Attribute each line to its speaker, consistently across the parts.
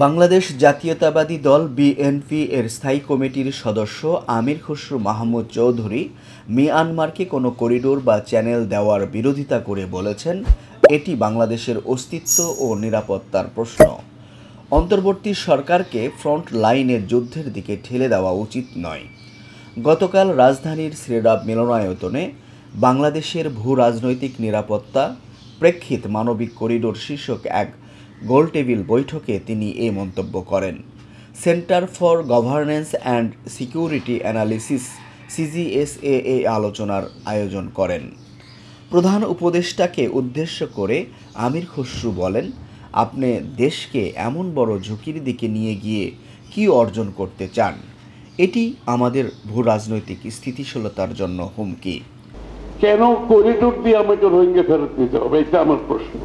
Speaker 1: বাংলাদেশ জাতীয়তাবাদী দল বিএনপি এর স্থায়ী কমিটির সদস্য আমির খসরু মাহমুদ চৌধুরী মিয়ানমারকে কোনো করিডোর বা চ্যানেল দেওয়ার বিরোধিতা করে বলেছেন, এটি বাংলাদেশের অস্তিত্ব ও নিরাপত্তার প্রশ্ন। অন্তর্বর্তী সরকারকে ফ্রন্ট লাইনের যুদ্ধের দিকে ঠেলে দেওয়া উচিত নয়। গতকাল রাজধানীর শ্রীরাম মিলনায়তনে বাংলাদেশের ভূ রাজনৈতিক নিরাপত্তা প্রেক্ষিত মানবিক করিডোর শীর্ষক এক গোলটেবিল বৈঠকে তিনি এই মন্তব্য করেন। Centre for governance and security analysis CGSA এই আলোচনার আয়োজন করেন। প্রধান উপদেষ্টাকে উদ্দেশ্য করে আমির খসরু বলেন, আপনি দেশকে এমন বড় ঝুঁকির দিকে নিয়ে গিয়ে কী অর্জন করতে চান? এটি আমাদের ভূ রাজনৈতিক স্থিতিশীলতার জন্য হুমকি।
Speaker 2: কেন করিডোর দিয়ে আমাকে রোহিঙ্গা ফেরত নিতে হবে, এটা আমার প্রশ্ন।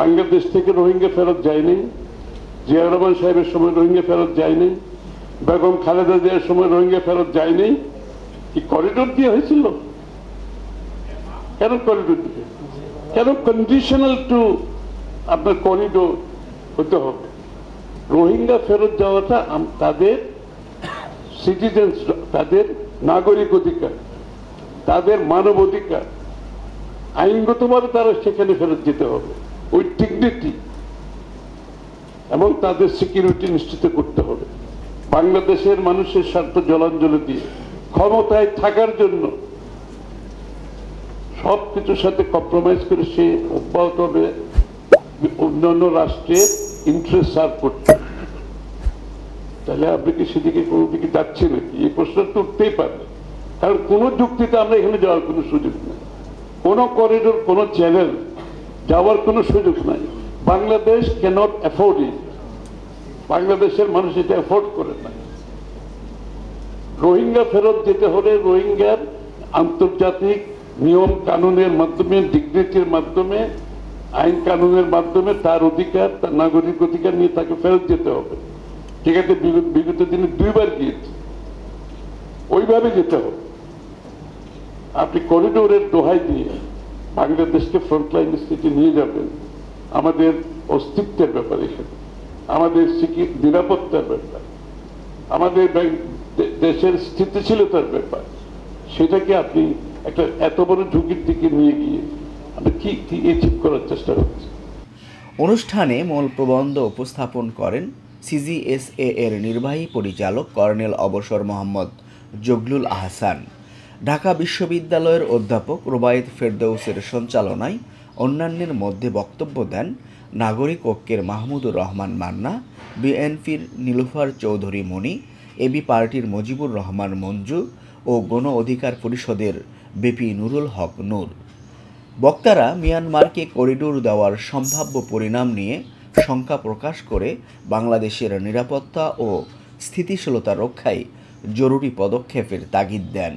Speaker 2: বাংলাদেশ থেকে রোহিঙ্গা ফেরত যায়নি, জিয়া রহমান সাহেবের সময় রোহিঙ্গা ফেরত যায়নি, বেগম খালেদা জিয়ার সময় রোহিঙ্গা ফেরত যায়নি। কি করিডোর দিয়ে হয়েছিল? কেন করিডোর দিয়ে? কেন কন্ডিশনাল টু আপনার করিডোর হতে হবে? রোহিঙ্গা ফেরত যাওয়াটা তাদের সিটিজেন্স, তাদের নাগরিক অধিকার, তাদের মানব অধিকার। আইনগতভাবে তারা সেখানে ফেরত যেতে হবে, ওই ডিগনিটি এবং তাদের সিকিউরিটি নিশ্চিত করতে হবে। বাংলাদেশের মানুষের স্বার্থ জলাঞ্জলি দিয়ে ক্ষমতায় থাকার জন্য সবকিছুর সাথে কম্প্রোমাইজ করে সে অব্যাহত হবে অন্যান্য রাষ্ট্রের ইন্টারেস্ট সার্ভ করতে। তাহলে আপনি কি সেদিকে কোনো দিকে যাচ্ছে নাকি? এই প্রশ্নটা তো উঠতেই পারে, কারণ কোনো যুক্তিতে আমরা এখানে যাওয়ার কোনো সুযোগ নেই, কোনো করিডোর, কোনো চ্যানেল যাওয়ার কোনো সুযোগ নাই। Bangladesh can't afford it. বাংলাদেশের মানুষ এটা অ্যাফোর্ড করে না। রোহিঙ্গা ফেরত যেতে হলে রোহিঙ্গার আন্তর্জাতিক নিয়ম কানুনের মাধ্যমে, ডিগনিটির মাধ্যমে, আইন কানুনের মাধ্যমে তার অধিকার, তার নাগরিক অধিকার নিয়ে তাকে ফেরত যেতে হবে। ঠিক আছে, বিগত দিনে 2 বার গিয়েছে, ওইভাবে যেতে হবে। আপনি করিডোরের দোহাই দিয়ে বাংলাদেশকে ফ্রন্টলাইন স্টেজে নিয়ে যাবেন আমাদের অস্তিত্বের ব্যাপারে, এখানে আমাদের নিরাপত্তার ব্যাপার, আমাদের দেশের স্থিতিশীলতার ব্যাপার, সেটাকে আপনি একটা এত বড় ঝুঁকির দিকে নিয়ে গিয়ে আপনি কি অ্যাচিভ করার চেষ্টা করছেন?
Speaker 1: অনুষ্ঠানে মূল প্রবন্ধ উপস্থাপন করেন সিজিএসএ এর নির্বাহী পরিচালক কর্নেল অবসর মোহাম্মদ জগলুল আহসান। ঢাকা বিশ্ববিদ্যালয়ের অধ্যাপক রুবায়েত ফেরদৌসের সঞ্চালনায় অন্যান্যের মধ্যে বক্তব্য দেন নাগরিক ঐক্যের মাহমুদুর রহমান মান্না, বিএনপির নীলুফার চৌধুরী মণি, এবি পার্টির মুজিবুর রহমান মঞ্জু ও গণ অধিকার পরিষদের বিপি নুরুল হক নূর। বক্তারা মিয়ানমারকে করিডোর দেওয়ার সম্ভাব্য পরিণাম নিয়ে শঙ্কা প্রকাশ করে বাংলাদেশের নিরাপত্তা ও স্থিতিশীলতা রক্ষায় জরুরি পদক্ষেপের তাগিদ দেন।